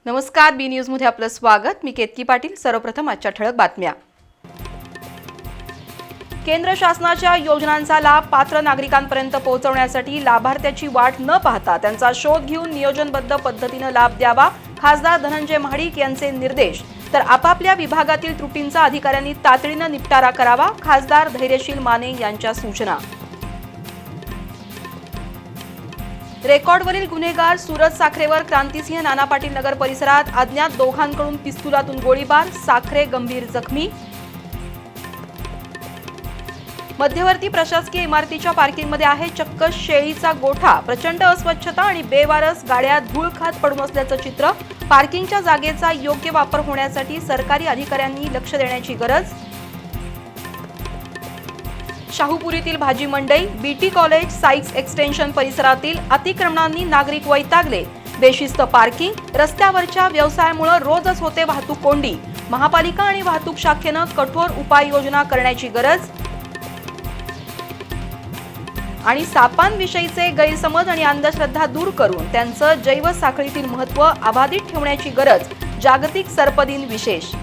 नमस्कार, बी न्यूज मध्ये आपलं स्वागत। मी केतकी पाटील। सर्वप्रथम आजच्या ठळक बातम्या। केंद्र शासनाच्या योजनांचा लाभ पात्र नागरिकांपर्यंत पोहोचवण्यासाठी लाभार्थ्याची वाट न पाहता त्यांचा शोध घेऊन नियोजनबद्ध पद्धतीने लाभ द्यावा, खासदार धनंजय महाडिक यांचे निर्देश। तर आपापल्या विभागातील त्रुटींचा अधिकाऱ्यांनी तातडीने निपटारा करावा, खासदार धैर्यशील माने यांच्या सूचना। रेकॉर्डवरील गुन्हेगार सूरज साखरेवर क्रांतिसिंह नाना पाटील नगर परिसरात अज्ञात दोघांकडून पिस्तुलातून गोळीबार, साखरे गंभीर जखमी। मध्यवर्ती प्रशासकीय इमारतीच्या पार्किंगमध्ये आहे चक्क शेळीचा गोठा। प्रचंड अस्वच्छता आणि बेवारस गाड्या धूळ खात पडून असल्याचं चित्र। पार्किंगच्या जागेचा योग्य वापर होण्यासाठी सरकारी अधिकाऱ्यांनी लक्ष देण्याची गरज। शाहूपुरीतील भाजी मंडई, बीटी कॉलेज, साइक्स एक्सटेन्शन परिसरातील अतिक्रमणांनी नागरिक वैतागले। बेशिस्त पार्किंग, रस्त्यावरच्या व्यवसायामुळे रोजच होते वाहतूक कोंडी। महापालिका आणि वाहतूक शाखेने कठोर उपाययोजना करण्याची गरज। आणि सापांविषयीचे गैरसमज आणि अंधश्रद्धा दूर करून त्यांचं जैव साखळीतील महत्त्व अबाधित ठेवण्याची गरज। जागतिक सर्प दिन विशेष।